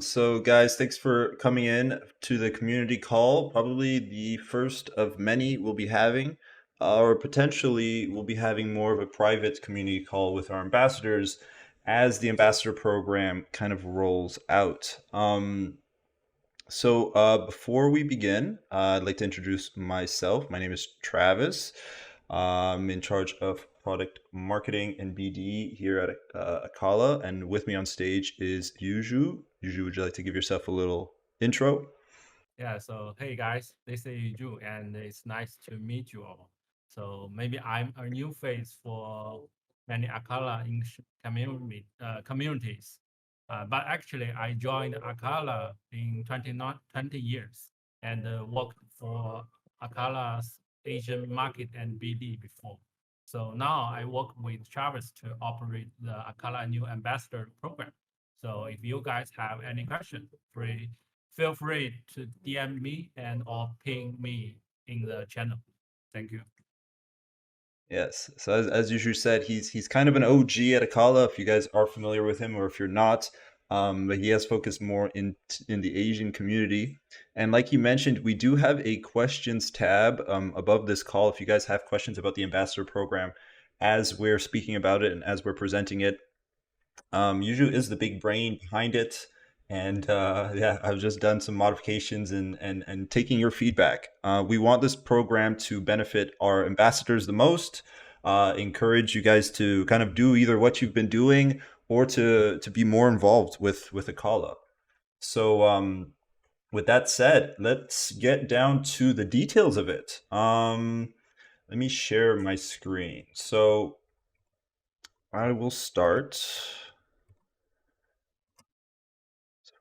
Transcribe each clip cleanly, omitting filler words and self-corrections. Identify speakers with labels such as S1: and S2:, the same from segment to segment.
S1: So guys, thanks for coming in to the community call. Probably the first of many we'll be having, or potentially we'll be having more of a private community call with our ambassadors as the ambassador program kind of rolls out. Before we begin, I'd like to introduce myself. My name is Travis. I'm in charge of product marketing and BD here at Akala, and with me on stage is Yuju. Yuju, would you like to give yourself a little intro?
S2: Yeah, so hey guys, this is Ju, and it's nice to meet you all. So maybe I'm a new face for many Akala English communities, but actually I joined Akala in 20 years and worked for Akala's Asian market and BD before. So now I work with Travis to operate the Akala New Ambassador program. So if you guys have any question, feel free to DM me and or ping me in the channel. Thank you.
S1: Yes. So as Yushu said, he's kind of an OG at Akala. If you guys are familiar with him, or if you're not, but he has focused more in the Asian community. And like you mentioned, we do have a questions tab above this call. If you guys have questions about the ambassador program, as we're speaking about it and as we're presenting it, Yuju is the big brain behind it. And yeah, I've just done some modifications and taking your feedback. We want this program to benefit our ambassadors the most, encourage you guys to kind of do either what you've been doing or to be more involved with Akala. So with that said, let's get down to the details of it. Let me share my screen. So I will start.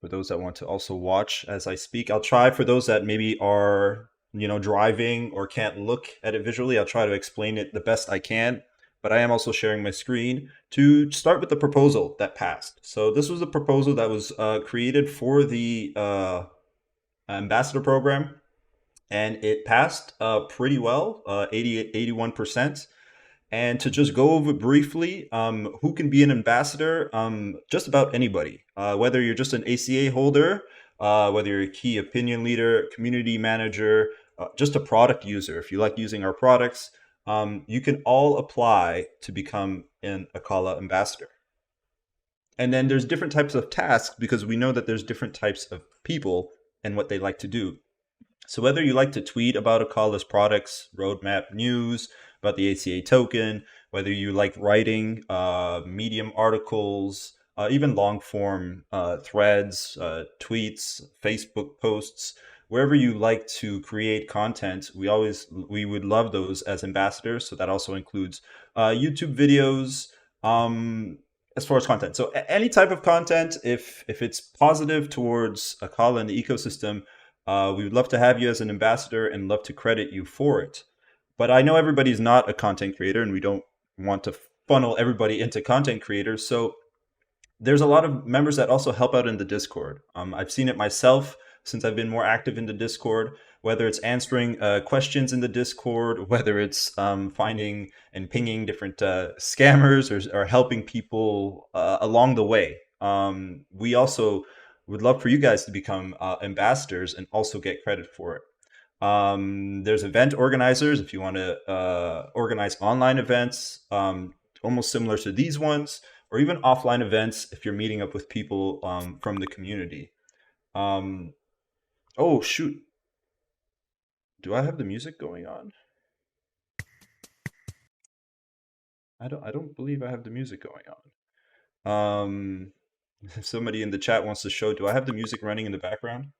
S1: For those that want to also watch as I speak. I'll try for those that maybe are, driving or can't look at it visually, I'll try to explain it the best I can. But I am also sharing my screen to start with the proposal that passed. So this was a proposal that was created for the ambassador program, and it passed pretty well, 81%. And to just go over briefly, who can be an ambassador? Just about anybody. Whether you're just an ACA holder, whether you're a key opinion leader, community manager, just a product user. If you like using our products, you can all apply to become an Akala ambassador. And then there's different types of tasks because we know that there's different types of people and what they like to do. So whether you like to tweet about Akala's products, roadmap news, about the ACA token, whether you like writing Medium articles, even long form threads, tweets, Facebook posts, wherever you like to create content, we would love those as ambassadors. So that also includes YouTube videos. As far as content, so any type of content, if it's positive towards Akala and the ecosystem, we would love to have you as an ambassador and love to credit you for it. But I know everybody's not a content creator and we don't want to funnel everybody into content creators. So there's a lot of members that also help out in the Discord. I've seen it myself since I've been more active in the Discord, whether it's answering questions in the Discord, whether it's finding and pinging different scammers or helping people along the way. We also would love for you guys to become ambassadors and also get credit for it. There's event organizers if you want to organize online events, almost similar to these ones, or even offline events if you're meeting up with people from the community. Um, oh shoot, do I have the music going on? I don't believe I have the music going on. If somebody in the chat wants to show, do I have the music running in the background?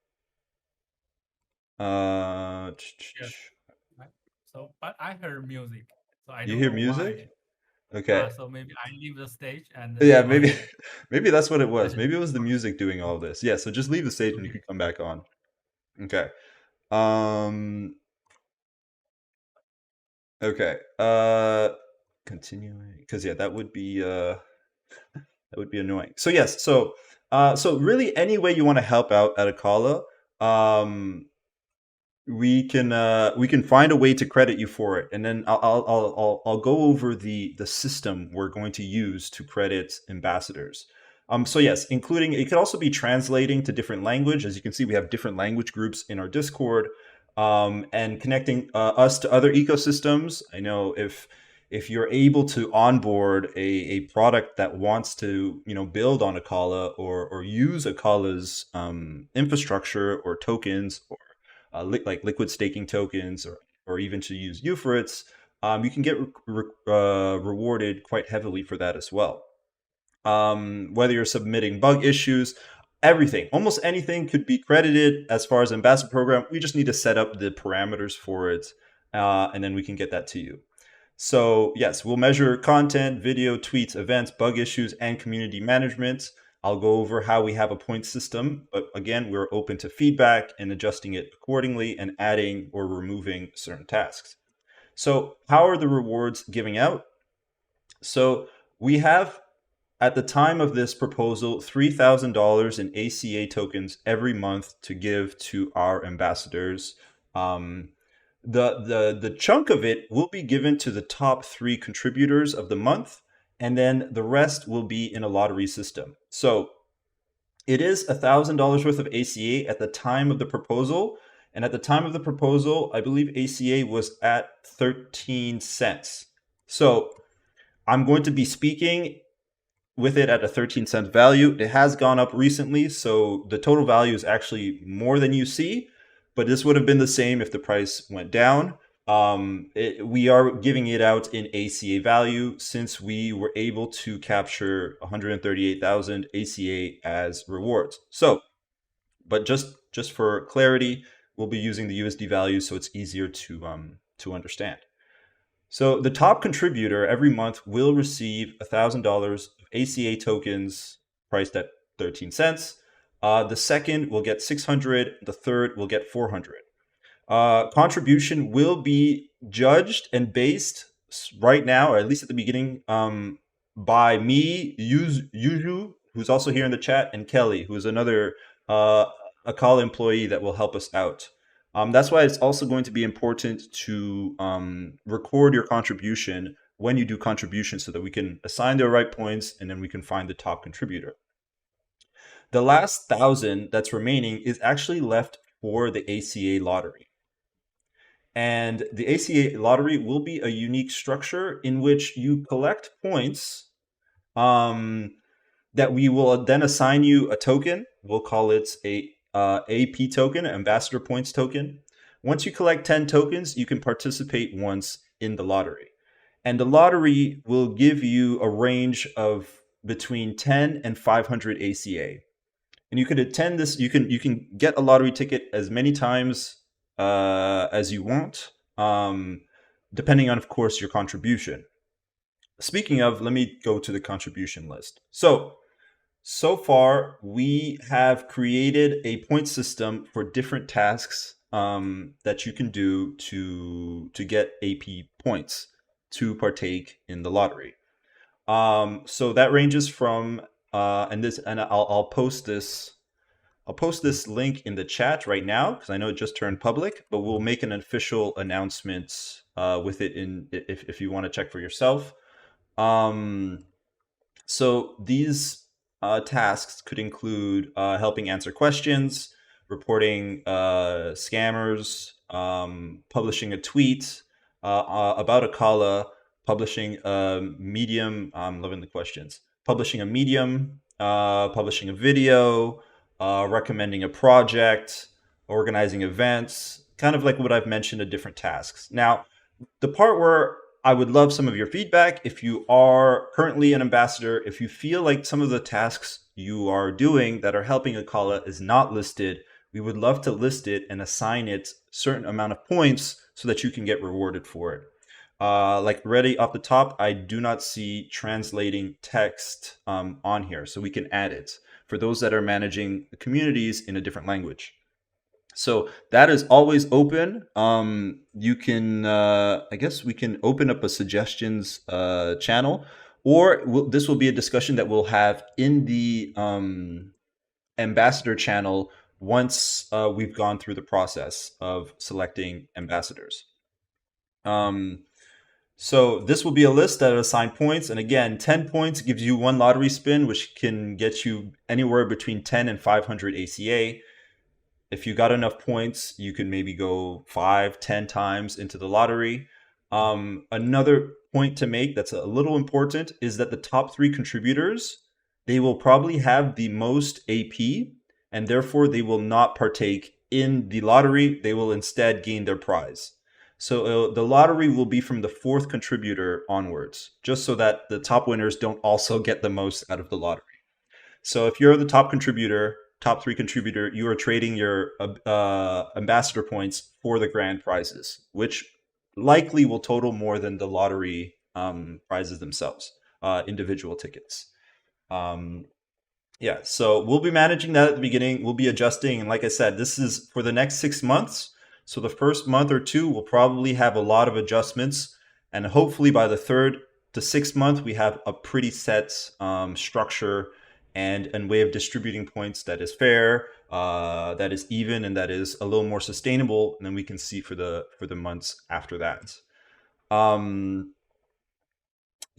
S1: Uh,
S2: Yes. Right. So, but I heard music, so I
S1: you
S2: don't
S1: hear
S2: know
S1: music?
S2: why.
S1: Okay.
S2: So maybe I leave the stage and
S1: Yeah, maybe
S2: join.
S1: maybe that's what it was.
S2: Session.
S1: Maybe it was the music doing all this. Yeah, so just leave the stage and you
S2: Okay.
S1: can come back on. Okay. Um okay. Continuing because yeah, that would be annoying. So yes, so really any way you want to help out at Akala, um we can find a way to credit you for it, and then I'll go over the system we're going to use to credit ambassadors. So yes, including it could also be translating to different language. As you can see, we have different language groups in our Discord, and connecting us to other ecosystems. I know if you're able to onboard a product that wants to build on Akala or use Akala's infrastructure or tokens or like liquid staking tokens or even to use Euphorids, you can get rewarded quite heavily for that as well. Whether you're submitting bug issues, everything, almost anything could be credited as far as ambassador program. We just need to set up the parameters for it, and then we can get that to you. So yes, we'll measure content, video, tweets, events, bug issues, and community management. I'll go over how we have a point system, but again, we're open to feedback and adjusting it accordingly and adding or removing certain tasks. So how are the rewards giving out? So we have, at the time of this proposal, $3,000 in ACA tokens every month to give to our ambassadors. Um, the chunk of it will be given to the top 3 contributors of the month, and then the rest will be in a lottery system. So it is $1,000 worth of ACA at the time of the proposal, and at the time of the proposal, I believe ACA was at 13 cents. So I'm going to be speaking with it at a 13-cent value. It has gone up recently, so the total value is actually more than you see, but this would have been the same if the price went down. We are giving it out in ACA value since we were able to capture 138,000 ACA as rewards. So, but just for clarity, we'll be using the USD value so it's easier to understand. So the top contributor every month will receive $1,000 of ACA tokens priced at 13 cents. The second will get 600. The third will get 400. Contribution will be judged and based right now, or at least at the beginning, by me, Yuju, who's also here in the chat, and Kelly, who is another Akala employee that will help us out. That's why it's also going to be important to record your contribution when you do contribution so that we can assign the right points and then we can find the top contributor. The last 1,000 that's remaining is actually left for the ACA lottery. And the ACA lottery will be a unique structure in which you collect points, that we will then assign you a token. We'll call it a AP token, Ambassador Points token. Once you collect 10 tokens, you can participate once in the lottery. And the lottery will give you a range of between 10 and 500 ACA. And you can attend this. You can get a lottery ticket as many times as you want, depending on, of course, your contribution. Speaking of, let me go to the contribution list. So far, we have created a point system for different tasks that you can do to get AP points to partake in the lottery. So that ranges from and I'll post this. I'll post this link in the chat right now because I know it just turned public, but we'll make an official announcement with it in if you want to check for yourself. Um, so these tasks could include helping answer questions, reporting scammers, publishing a tweet about a kala, publishing a medium. I'm loving the questions. Publishing a medium, publishing a video, recommending a project, organizing events, kind of like what I've mentioned of different tasks. Now, the part where I would love some of your feedback. If you are currently an ambassador, if you feel like some of the tasks you are doing that are helping Akala is not listed, we would love to list it and assign it a certain amount of points so that you can get rewarded for it. Like ready off the top, I do not see translating text on here, so we can add it for those that are managing communities in a different language. So that is always open. You can, I guess, we can open up a suggestions channel, or this will be a discussion that we'll have in the ambassador channel once we've gone through the process of selecting ambassadors. Um, So this will be a list that assign points, and again, 10 points gives you one lottery spin, which can get you anywhere between 10 and 500 ACA. If you got enough points, you can maybe go 5, 10 times into the lottery. Another point to make that's a little important is that the top three contributors, they will probably have the most AP, and therefore they will not partake in the lottery. They will instead gain their prize. So the lottery will be from the fourth contributor onwards, just so that the top winners don't also get the most out of the lottery. So if you're the top contributor, top three contributor, you are trading your ambassador points for the grand prizes, which likely will total more than the lottery prizes themselves, individual tickets. Um, yeah, so we'll be managing that at the beginning. We'll be adjusting. And like I said, this is for the next 6 months. So the first month or two, we'll probably have a lot of adjustments. And hopefully by the third to sixth month, we have a pretty set structure and way of distributing points that is fair, that is even, and that is a little more sustainable. And then we can see for the months after that. Um,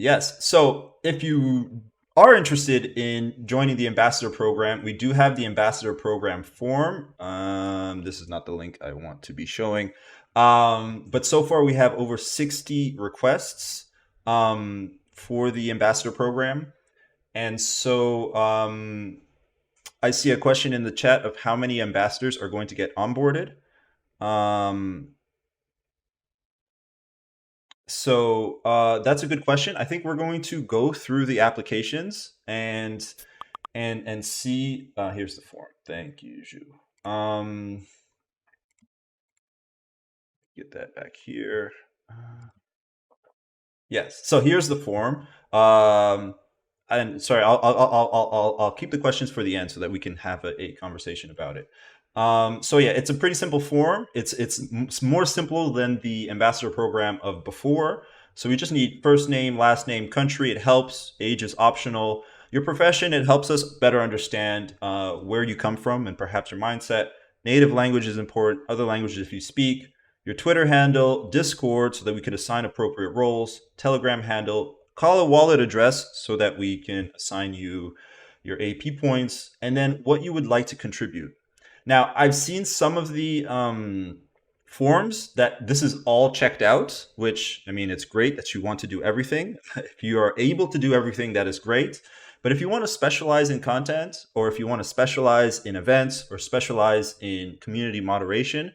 S1: Yes. So if you are interested in joining the ambassador program, we do have the ambassador program form. This is not the link I want to be showing. But so far we have over 60 requests for the ambassador program. And so I see a question in the chat of how many ambassadors are going to get onboarded. Um, that's a good question. I think we're going to go through the applications and see. Here's the form. Thank you, Zhu. Get that back here. Yes. So here's the form. And sorry, I'll keep the questions for the end so that we can have a conversation about it. So yeah, it's a pretty simple form. It's more simple than the ambassador program of before. So we just need first name, last name, country. It helps. Age is optional. Your profession. It helps us better understand where you come from and perhaps your mindset. Native language is important. Other languages if you speak. Your Twitter handle, Discord, so that we could assign appropriate roles. Telegram handle. Call a wallet address so that we can assign you your AP points, and then what you would like to contribute. Now, I've seen some of the forms that this is all checked out, which, I mean, it's great that you want to do everything. If you are able to do everything, that is great. But if you want to specialize in content, or if you want to specialize in events, or specialize in community moderation,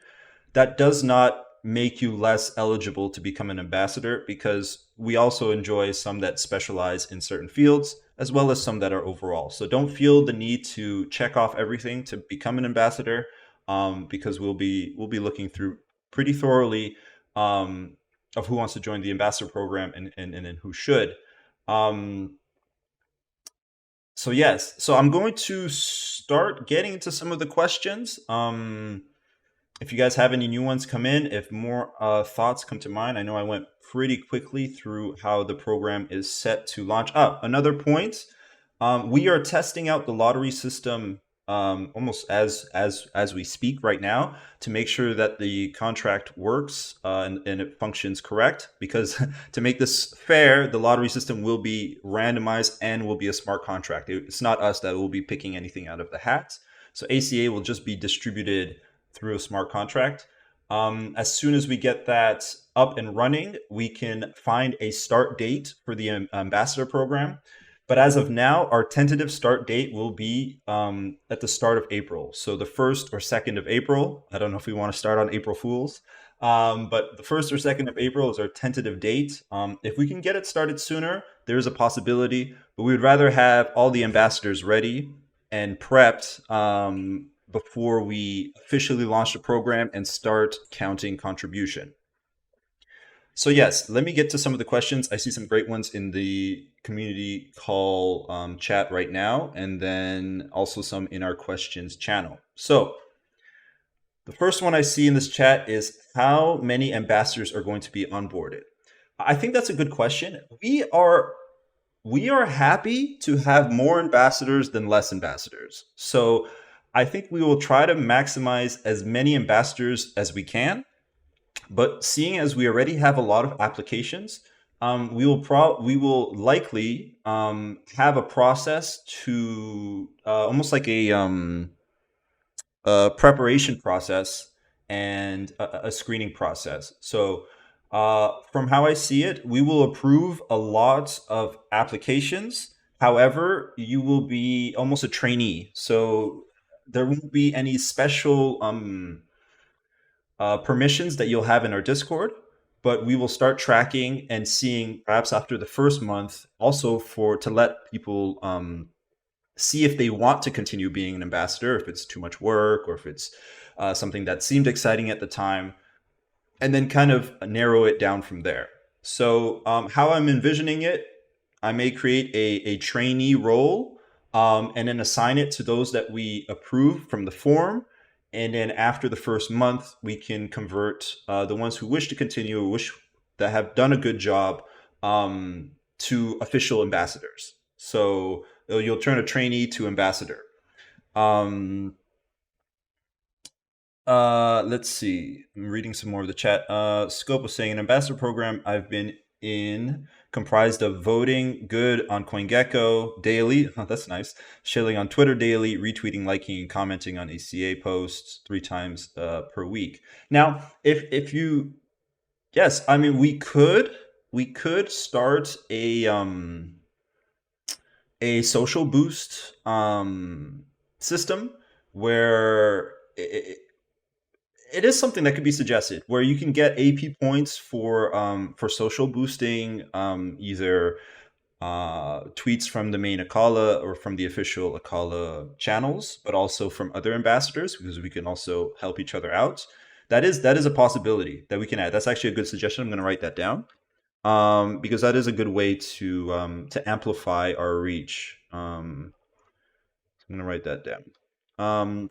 S1: that does not make you less eligible to become an ambassador, because we also enjoy some that specialize in certain fields as well as some that are overall. So don't feel the need to check off everything to become an ambassador, because we'll be looking through pretty thoroughly of who wants to join the ambassador program and who should. Um, so yes, so I'm going to start getting into some of the questions. If you guys have any new ones come in, if more thoughts come to mind, I know I went pretty quickly through how the program is set to launch. Another point, we are testing out the lottery system almost as we speak right now to make sure that the contract works and it functions correct. Because to make this fair, the lottery system will be randomized and will be a smart contract. It's not us that will be picking anything out of the hat. So ACA will just be distributed through a smart contract. As soon as we get that up and running, we can find a start date for the ambassador program. But as of now, our tentative start date will be at the start of April. So the 1st or 2nd of April. I don't know if we want to start on April Fools. But the 1st or 2nd of April is our tentative date. If we can get it started sooner, there's a possibility. But we would rather have all the ambassadors ready and prepped before we officially launch the program and start counting contribution. So yes, let me get to some of the questions. I see some great ones in the community call chat right now, and then also some in our questions channel. So the first one I see in this chat is how many ambassadors are going to be onboarded? I think that's a good question. We are happy to have more ambassadors than less ambassadors. So I think we will try to maximize as many ambassadors as we can. But seeing as we already have a lot of applications, we will likely have a process to almost like a preparation process and a screening process. So, from how I see it, we will approve a lot of applications. However, you will be almost a trainee. So, there won't be any special permissions that you'll have in our Discord, but we will start tracking and seeing perhaps after the first month also for to let people see if they want to continue being an ambassador, if it's too much work or if it's something that seemed exciting at the time, and then kind of narrow it down from there. So, how I'm envisioning it, I may create a trainee role and then assign it to those that we approve from the form. And then after the first month, we can convert the ones who wish to continue, wish that have done a good job to official ambassadors. So you'll turn a trainee to ambassador. Um, let's see. I'm reading some more of the chat. Scope was saying an ambassador program I've been in comprised of voting good on CoinGecko daily. Oh, that's nice. Sharing on Twitter daily, retweeting, liking, and commenting on ACA posts 3 times per week. Now, if you yes, I mean we could start a social boost system where it is something that could be suggested where you can get AP points for social boosting, either tweets from the main Akala or from the official Akala channels, but also from other ambassadors because we can also help each other out. That is a possibility that we can add. That's actually a good suggestion. I'm going to write that down because that is a good way to amplify our reach. I'm going to write that down.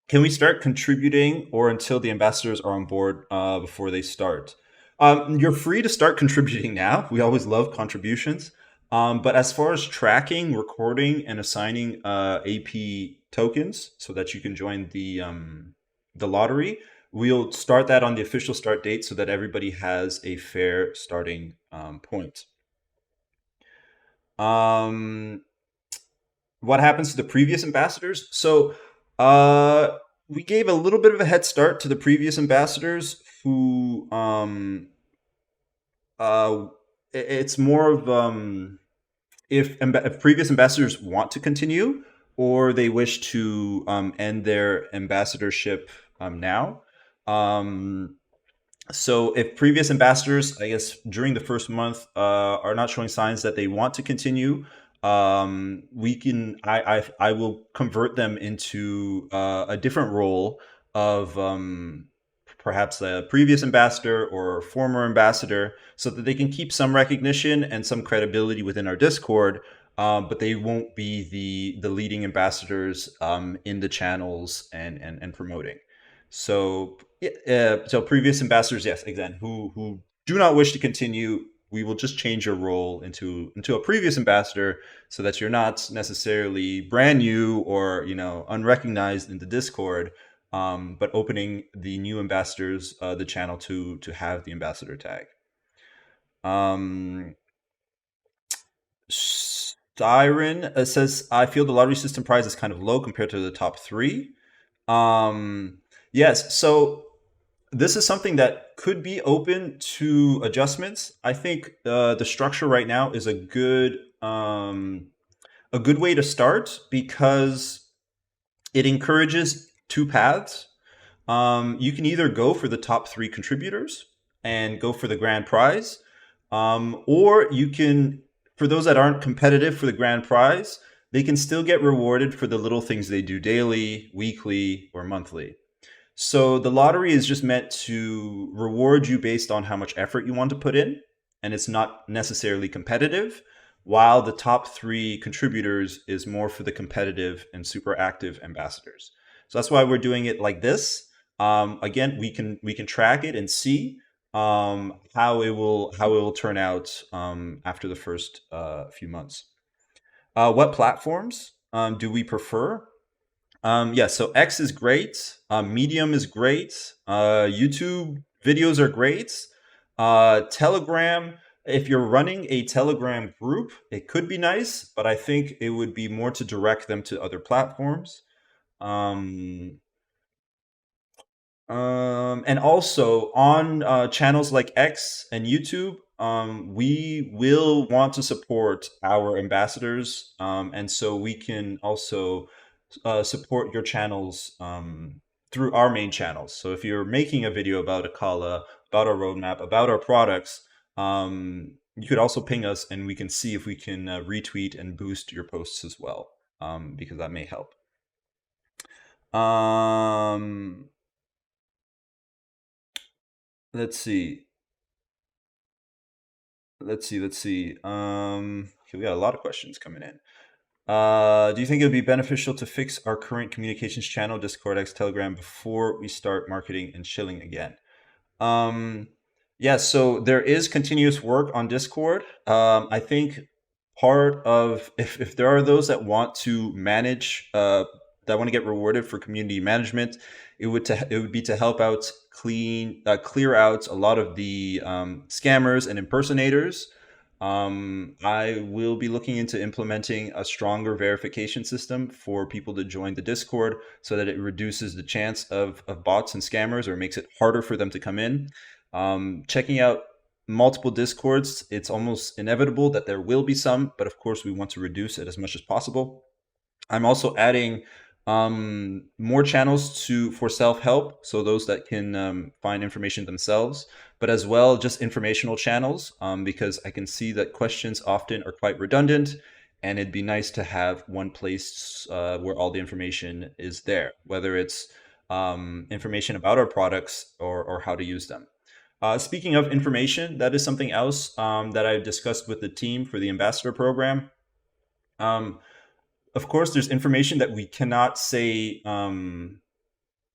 S1: Can we start contributing or until the ambassadors are on board before they start? You're free to start contributing now. We always love contributions. But as far as tracking, recording, and assigning AP tokens so that you can join the lottery, we'll start that on the official start date so that everybody has a fair starting point. What happens to the previous ambassadors? So we gave a little bit of a head start to the previous ambassadors who uh, it's more of if previous ambassadors want to continue or they wish to end their ambassadorship now. Um, so if previous ambassadors, I guess during the first month, are not showing signs that they want to continue, we can I will convert them into a different role of perhaps a previous ambassador or former ambassador, so that they can keep some recognition and some credibility within our Discord. But they won't be the leading ambassadors in the channels and promoting. So so previous ambassadors, yes, again, who do not wish to continue, we will just change your role into a previous ambassador, so that you're not necessarily brand new or unrecognized in the Discord, but opening the new ambassadors the channel to have the ambassador tag. Siren says, I feel the lottery system prize is kind of low compared to the top three. Yes, so this is something that could be open to adjustments. I think the structure right now is a good way to start because it encourages two paths. You can either go for the top three contributors and go for the grand prize, or you can, for those that aren't competitive for the grand prize, they can still get rewarded for the little things they do daily, weekly, or monthly. So the lottery is just meant to reward you based on how much effort you want to put in, and it's not necessarily competitive, while the top three contributors is more for the competitive and super active ambassadors. So that's why we're doing it like this. Again, we can track it and see how it will turn out after the first few months. What platforms do we prefer? Yeah, so X is great. Medium is great. YouTube videos are great. Telegram. If you're running a Telegram group, it could be nice, but I think it would be more to direct them to other platforms. Um, and also on channels like X and YouTube, we will want to support our ambassadors, and so we can also support your channels through our main channels. So if you're making a video about Akala, about our roadmap, about our products, you could also ping us, and we can see if we can retweet and boost your posts as well, because that may help. Um, let's see. Let's see. Okay, we got a lot of questions coming in. Do you think it would be beneficial to fix our current communications channel, Discord, X, Telegram, before we start marketing and shilling again? Um, yeah, so there is continuous work on Discord. I think part of if there are those that want to manage, that want to get rewarded for community management, it would be to help out clear out a lot of the scammers and impersonators. I will be looking into implementing a stronger verification system for people to join the Discord so that it reduces the chance of bots and scammers or makes it harder for them to come in. Checking out multiple Discords, it's almost inevitable that there will be some, but of course, we want to reduce it as much as possible. I'm also adding more channels to for self help, so those that can find information themselves, but as well just informational channels, because I can see that questions often are quite redundant, and it'd be nice to have one place where all the information is there, whether it's information about our products or how to use them. Speaking of information, that is something else that I've discussed with the team for the ambassador program. Um, of course, there's information that we cannot say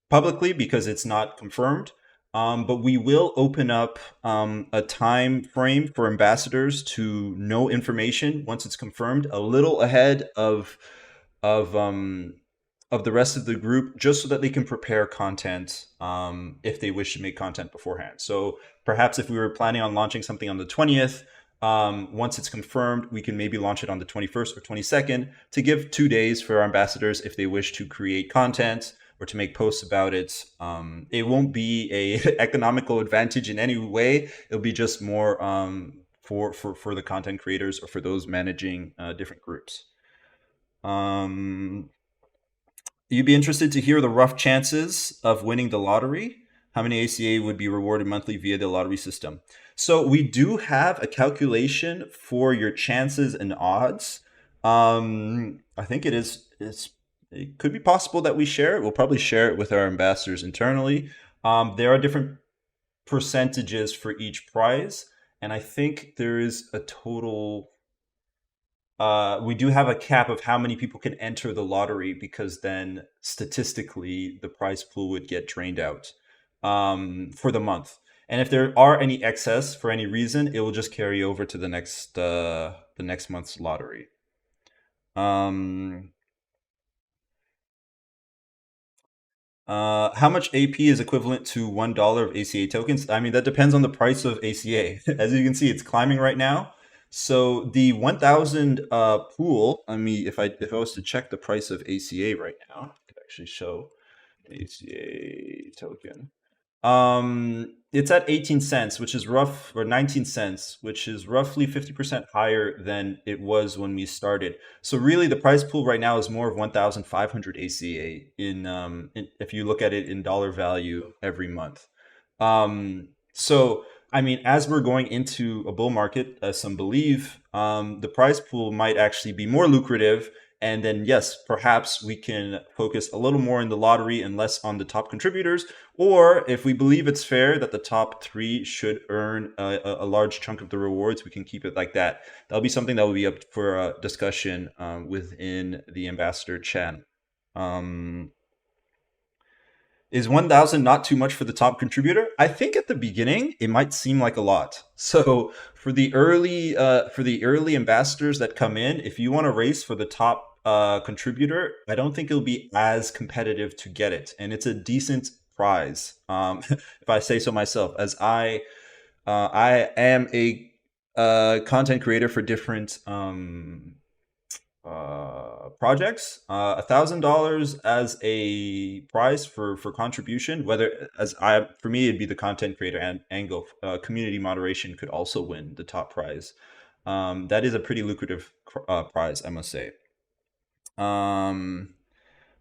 S1: publicly because it's not confirmed. But we will open up a time frame for ambassadors to know information once it's confirmed, a little ahead of um, of the rest of the group, just so that they can prepare content if they wish to make content beforehand. So perhaps if we were planning on launching something on the 20th, once it's confirmed, we can maybe launch it on the 21st or 22nd to give 2 days for our ambassadors if they wish to create content or to make posts about it. It won't be a economical advantage in any way. It'll be just more for the content creators or for those managing different groups. Um, You'd be interested to hear the rough chances of winning the lottery. How many ACA would be rewarded monthly via the lottery system? So we do have a calculation for your chances and odds. I think it could be possible that we share it. We'll probably share it with our ambassadors internally. There are different percentages for each prize, and I think there is a total we do have a cap of how many people can enter the lottery because then statistically the prize pool would get drained out for the month. And if there are any excess for any reason, it will just carry over to the next month's lottery. Um, how much AP is equivalent to $1 of ACA tokens? I mean, that depends on the price of ACA. As you can see, it's climbing right now. So the 1,000 pool. I mean, if I was to check the price of ACA right now, I could actually show ACA token. It's at 18 cents, which is rough, or 19 cents, which is roughly 50% higher than it was when we started. So really, the price pool right now is more of 1,500 ACA if you look at it in dollar value every month. So I mean, as we're going into a bull market, as some believe, the price pool might actually be more lucrative. And then, yes, perhaps we can focus a little more in the lottery and less on the top contributors. Or if we believe it's fair that the top three should earn a large chunk of the rewards, we can keep it like that. That'll be something that will be up for discussion within the ambassador channel. Um, is 1,000 not too much for the top contributor? I think at the beginning it might seem like a lot. So for the early ambassadors that come in, if you want to race for the top contributor, I don't think it'll be as competitive to get it, and it's a decent prize. If I say so myself, as I am content creator for different projects. $1,000 as a prize for contribution. Whether as I for me it'd be the content creator and angle. Community moderation could also win the top prize. That is a pretty lucrative prize, I must say. Um,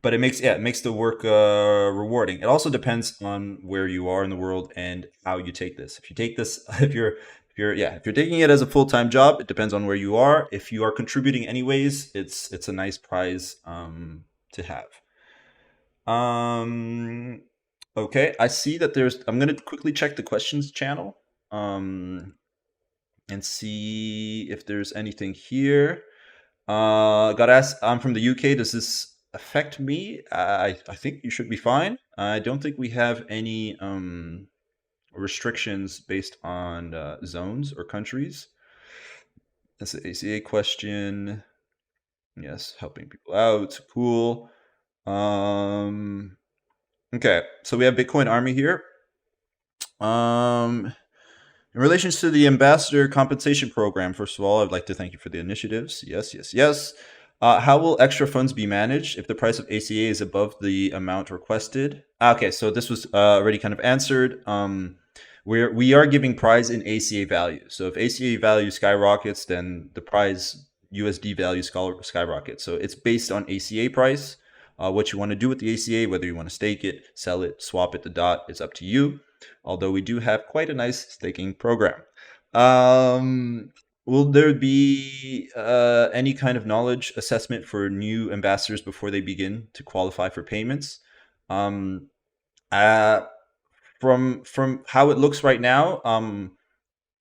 S1: but it makes the work rewarding. It also depends on where you are in the world and how you take this. If you take this, if you're taking it as a full time job, it depends on where you are. If you are contributing anyways, it's a nice prize to have. Um, okay, I see that there's. I'm gonna quickly check the questions channel um, and see if there's anything here. Got asked. I'm from the UK. Does this affect me? I think you should be fine. I don't think we have any restrictions based on zones or countries. That's the ACA question. Yes, helping people out. Cool. Um, okay, so we have Bitcoin Army here. Um, In relation to the ambassador compensation program, first of all, I'd like to thank you for the initiatives. Yes, yes, yes. How will extra funds be managed if the price of ACA is above the amount requested? Okay, so this was already kind of answered. We are giving prize in ACA value. So if ACA value skyrockets, then the prize USD value skyrockets. So it's based on ACA price. What you want to do with the ACA, whether you want to stake it, sell it, swap it to DOT, it's up to you. Although we do have quite a nice staking program. Um, will there be any kind of knowledge assessment for new ambassadors before they begin to qualify for payments? Um, uh, from how it looks right now,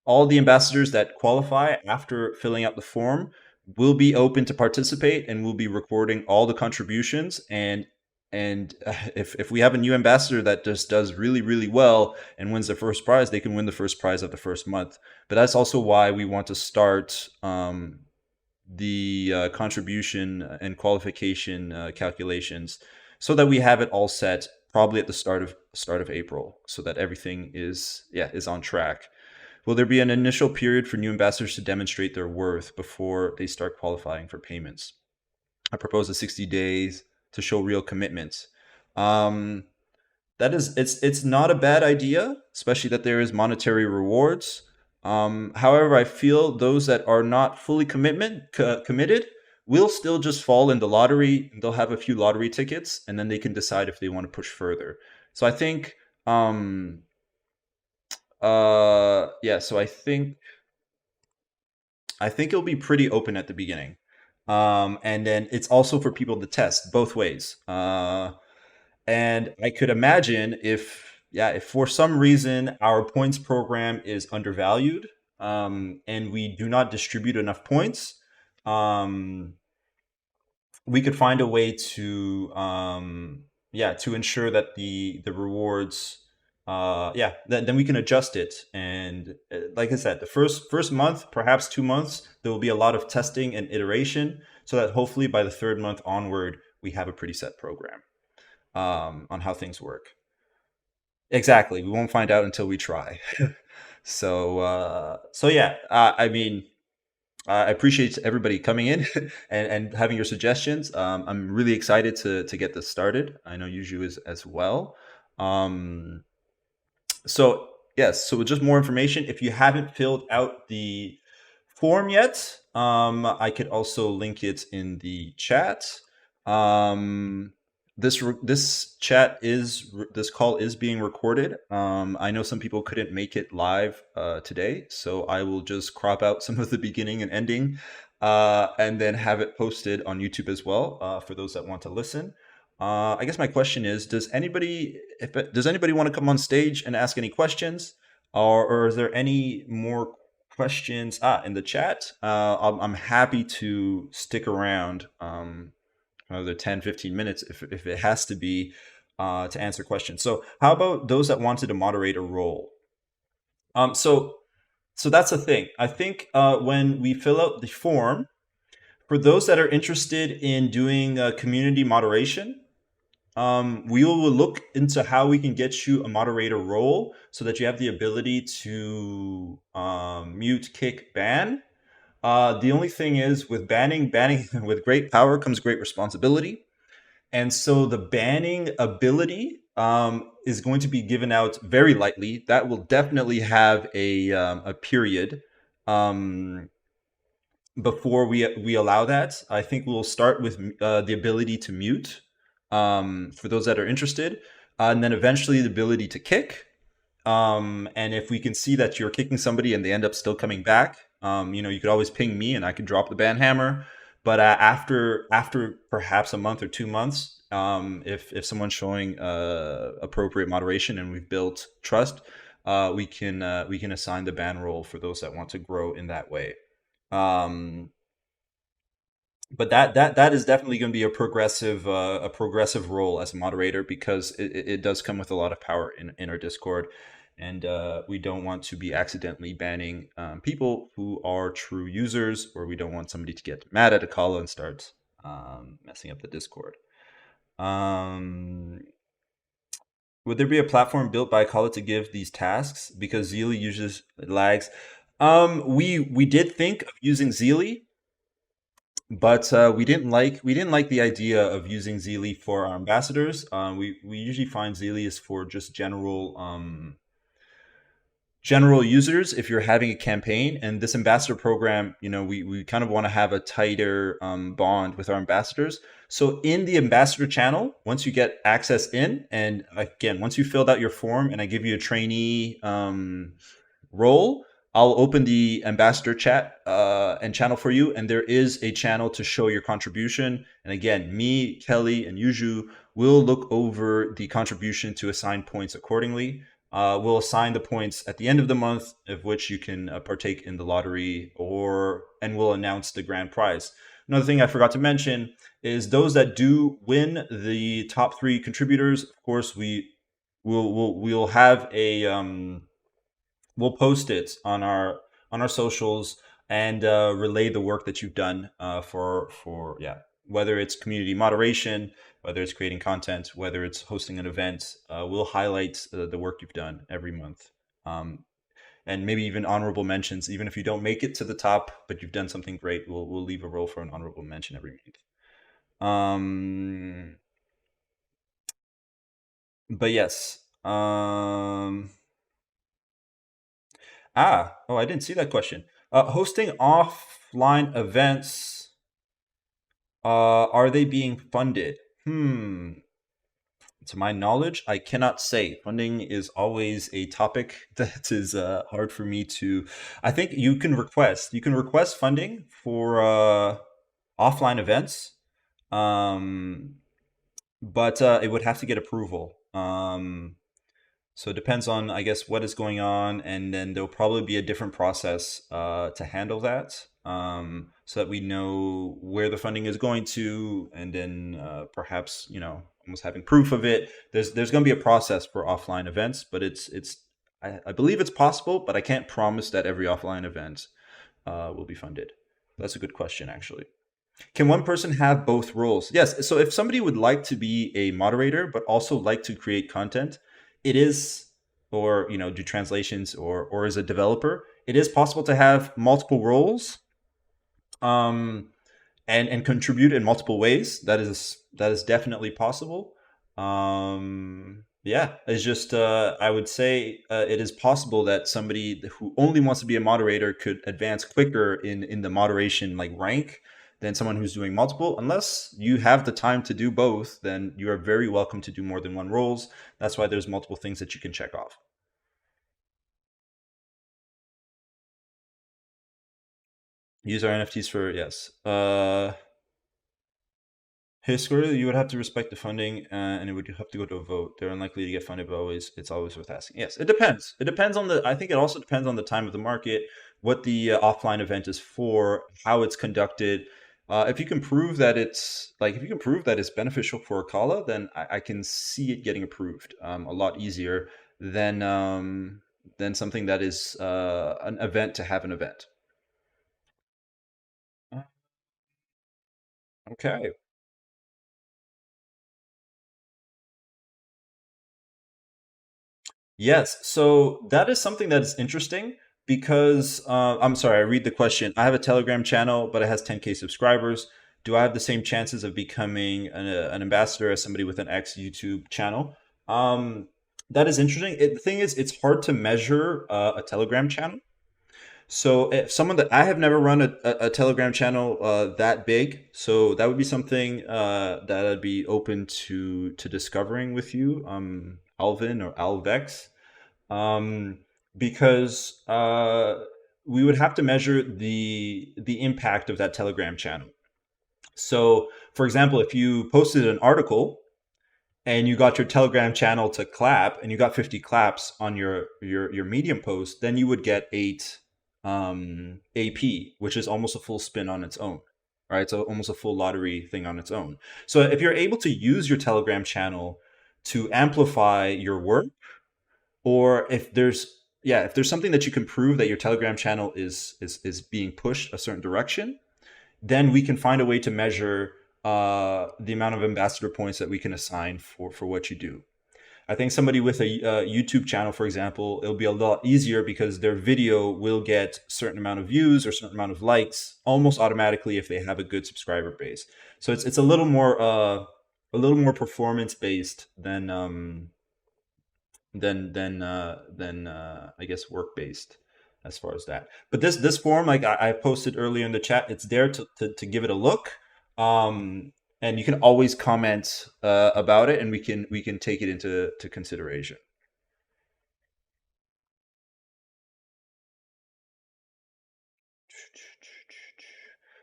S1: all the ambassadors that qualify after filling out the form will be open to participate and will be recording all the contributions and if we have a new ambassador that just does really well and wins the first prize, they can win the first prize of the first month. But that's also why we want to start the contribution and qualification calculations so that we have it all set probably at the start of April, so that everything is on track. Will there be an initial period for new ambassadors to demonstrate their worth before they start qualifying for payments? I propose a 60 days to show real commitment. Um, that is, it's not a bad idea, especially that there is monetary rewards. However, I feel those that are not fully committed will still just fall in the lottery. They'll have a few lottery tickets, and then they can decide if they want to push further. So I think yeah, so I think it'll be pretty open at the beginning. And then it's also for people to test both ways. And I could imagine if for some reason our points program is undervalued, and we do not distribute enough points, um, we could find a way to to ensure that the rewards then we can adjust it. And like I said, the first month, perhaps 2 months, there will be a lot of testing and iteration, so that hopefully by the third month onward we have a pretty set program on how things work. Exactly, we won't find out until we try. So yeah, I mean, I appreciate everybody coming in and having your suggestions. I'm really excited to get this started. I know Yuju is as well. Um, so yes, so just more information. If you haven't filled out the form yet, I could also link it in the chat. Um, this call is being recorded. I know some people couldn't make it live today, so I will just crop out some of the beginning and ending, and then have it posted on YouTube as well for those that want to listen. I guess my question is: does anybody want to come on stage and ask any questions, or is there any more questions in the chat? I'm happy to stick around another 10, 15 minutes if it has to be to answer questions. So how about those that wanted to moderate a role? So that's the thing. I think when we fill out the form, for those that are interested in doing community moderation, We will look into how we can get you a moderator role so that you have the ability to mute, kick, ban. The only thing is with banning with great power comes great responsibility. And so the banning ability is going to be given out very lightly. That will definitely have a period um, before we allow that. I think we'll start with the ability to mute for those that are interested, and then eventually the ability to kick. And if we can see that you're kicking somebody and they end up still coming back, you could always ping me and I could drop the ban hammer. But after perhaps a month or 2 months, if someone's showing appropriate moderation and we've built trust, we can assign the ban role for those that want to grow in that way. Um, but that is definitely going to be a progressive role as a moderator because it does come with a lot of power in our Discord, and we don't want to be accidentally banning people who are true users, or we don't want somebody to get mad at a call and start messing up the Discord. Um, would there be a platform built by Kala to give these tasks because Zeely uses lags? We did think of using Zeely, but we didn't like the idea of using Zeely for our ambassadors. We usually find Zeely is for just general users if you're having a campaign. And this ambassador program, we kind of want to have a tighter bond with our ambassadors. So in the ambassador channel, once you get access in, and again, once you filled out your form and I give you a trainee role, I'll open the ambassador chat and channel for you, and there is a channel to show your contribution. And again, me, Kelly, and Yuju will look over the contribution to assign points accordingly. We'll assign the points at the end of the month, of which you can partake in the lottery, and we'll announce the grand prize. Another thing I forgot to mention is those that do win the top 3 contributors. Of course, we'll have we'll post it on our socials and relay the work that you've done for yeah, whether it's community moderation, whether it's creating content, whether it's hosting an event. We'll highlight the work you've done every month, and maybe even honorable mentions. Even if you don't make it to the top, but you've done something great, we'll leave a role for an honorable mention every month. But yes. Oh, I didn't see that question. Hosting offline events, are they being funded? To my knowledge, I cannot say. Funding is always a topic that is hard for me to. I think you can request funding for offline events, um, but it would have to get approval. So it depends on, I guess, what is going on, and then there'll probably be a different process to handle that, so that we know where the funding is going to, and then perhaps almost having proof of it. There's going to be a process for offline events, but I believe it's possible, but I can't promise that every offline event will be funded. That's a good question, actually. Can one person have both roles? Yes. So if somebody would like to be a moderator but also like to create content, it is, or do translations, or as a developer, it is possible to have multiple roles. Um, and contribute in multiple ways. That is definitely possible. Yeah, it's just I would say it is possible that somebody who only wants to be a moderator could advance quicker in the moderation like rank than someone who's doing multiple. Unless you have the time to do both, then you are very welcome to do more than one roles. That's why there's multiple things that you can check off. Use our NFTs for, yes. Historically, you would have to respect the funding, and it would have to go to a vote. They're unlikely to get funded, but it's always worth asking. Yes, it depends. It depends on the. I think it also depends on the time of the market, what the offline event is for, how it's conducted. If you can prove that it's beneficial for Akala, then I can see it getting approved a lot easier than something that is an event to have an event. Okay. Yes, so that is something that is interesting because I'm sorry, I read the question. I have a Telegram channel, but it has 10K subscribers. Do I have the same chances of becoming an ambassador as somebody with an X YouTube channel? Um, that is interesting. The thing is, it's hard to measure a Telegram channel. So if someone that I have never run a Telegram channel that big, so that would be something that I'd be open to discovering with you, Alvin or Alvex, um, because we would have to measure the impact of that Telegram channel. So, for example, if you posted an article and you got your Telegram channel to clap, and you got 50 claps on your Medium post, then you would get 8 AP, which is almost a full spin on its own, right? So almost a full lottery thing on its own. So if you're able to use your Telegram channel to amplify your work, or if there's something that you can prove that your Telegram channel is being pushed a certain direction, then we can find a way to measure the amount of ambassador points that we can assign for what you do. I think somebody with a YouTube channel, for example, it'll be a lot easier because their video will get certain amount of views or certain amount of likes almost automatically if they have a good subscriber base. So it's a little more performance based than I guess work based as far as that. But this form, like I posted earlier in the chat, it's there to give it a look. And you can always comment about it, and we can take it into consideration.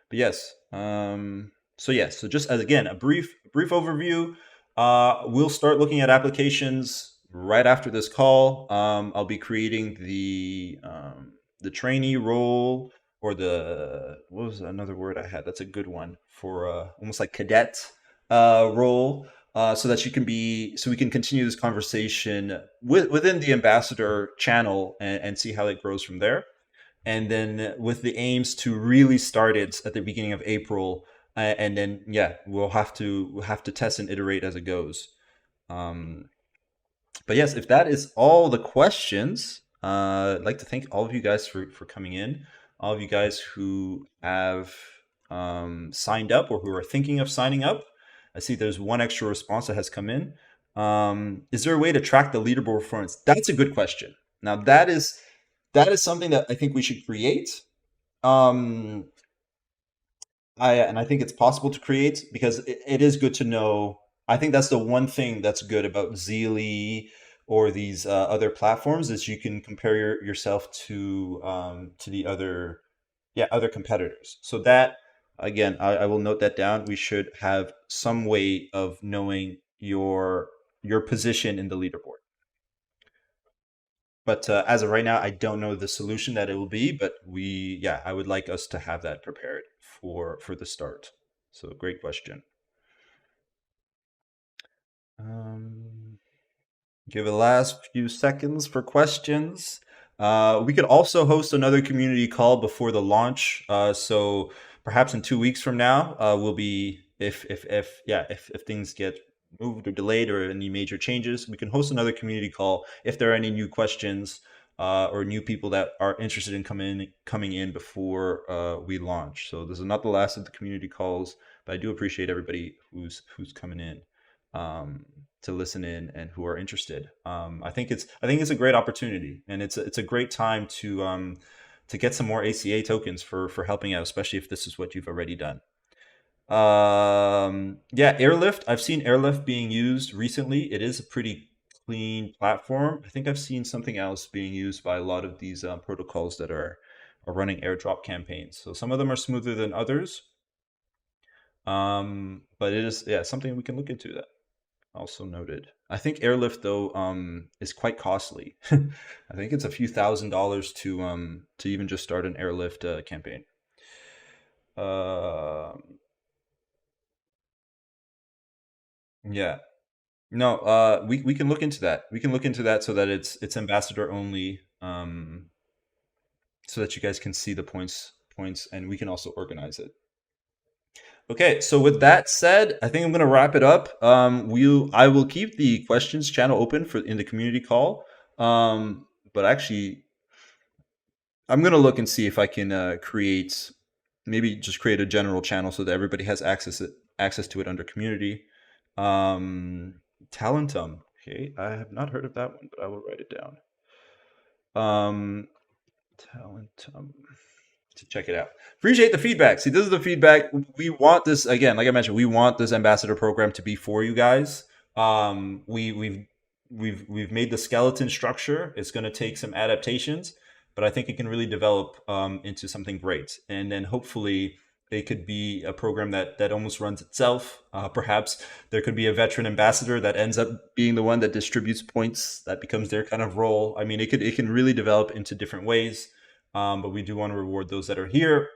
S1: But yes, so yes, so just as again a brief overview. We'll start looking at applications right after this call. I'll be creating the trainee role, or the what was another word I had? That's a good one for almost like cadet role. So that you can be, so we can continue this conversation within the ambassador channel, and see how it grows from there, and then with the aims to really start it at the beginning of April, and then yeah, we'll have to test and iterate as it goes. Um, but yes, if that is all the questions, I'd like to thank all of you guys for coming in. All of you guys who have signed up or who are thinking of signing up. I see there's one extra response that has come in. Is there a way to track the leaderboard performance? That's a good question. Now that is something that I think we should create. Um, I think it's possible to create because it is good to know. I think that's the one thing that's good about Zeely or these other platforms is you can compare yourself to the other competitors. So that again, I will note that down. We should have some way of knowing your position in the leaderboard. But as of right now, I don't know the solution that it will be. But yeah, I would like us to have that prepared for the start. So great question. Um, Give it the last few seconds for questions. We could also host another community call before the launch. So perhaps in 2 weeks from now, we'll be if things get moved or delayed or any major changes, we can host another community call if there are any new questions or new people that are interested in coming in before we launch. So this is not the last of the community calls, but I do appreciate everybody who's coming in. To listen in and who are interested. I think it's a great opportunity, and it's a great time to get some more ACA tokens for helping out, especially if this is what you've already done. Yeah, Airlift. I've seen Airlift being used recently. It is a pretty clean platform. I think I've seen something else being used by a lot of these protocols that are running airdrop campaigns. So some of them are smoother than others. But it is, yeah, something we can look into. That also noted. I think Airlift though is quite costly. I think it's a few $1,000s to even just start an Airlift campaign. Uh, yeah. No, we can look into that. We can look into that so that it's ambassador only, so that you guys can see the points, and we can also organize it. Okay, so with that said, I think I'm gonna wrap it up. I will keep the questions channel open for in the community call. But actually, I'm gonna look and see if I can create, maybe just create a general channel so that everybody has access to it under community. Um, Talentum. Okay, I have not heard of that one, but I will write it down. Talentum, to check it out. Appreciate the feedback. See, this is the feedback we want. This again, like I mentioned, we want this ambassador program to be for you guys. We've made the skeleton structure. It's going to take some adaptations, but I think it can really develop into something great. And then hopefully it could be a program that almost runs itself. Perhaps there could be a veteran ambassador that ends up being the one that distributes points. That becomes their kind of role. I mean, it can really develop into different ways. But we do want to reward those that are here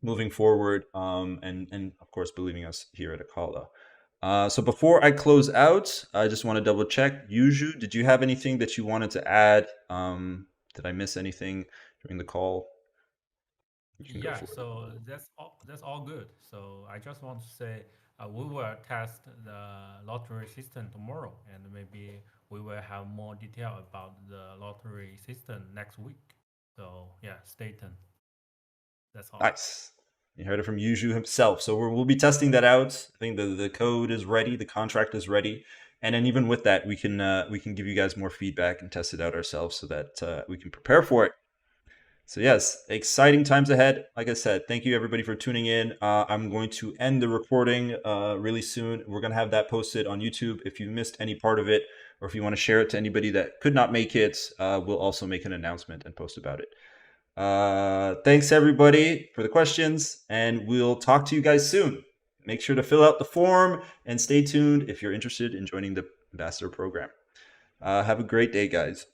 S1: moving forward, and of course believing us here at Akala. So before I close out, I just want to double check. Yuju, did you have anything that you wanted to add? Did I miss anything during the call? You can go
S2: Yeah,
S1: for it.
S2: so that's all good. So I just want to say we will test the lottery system tomorrow, and maybe we will have more detail about the lottery system next week. So yeah, stay tuned. That's all.
S1: Nice. You heard it from Yuju himself. So we'll be testing that out. I think the code is ready, the contract is ready, and then even with that, we can give you guys more feedback and test it out ourselves so that we can prepare for it. So yes, exciting times ahead. Like I said, thank you everybody for tuning in. I'm going to end the recording really soon. We're going to have that posted on YouTube. If you missed any part of it, or if you want to share it to anybody that could not make it, we'll also make an announcement and post about it. Thanks everybody for the questions, and we'll talk to you guys soon. Make sure to fill out the form and stay tuned if you're interested in joining the ambassador program. Have a great day, guys.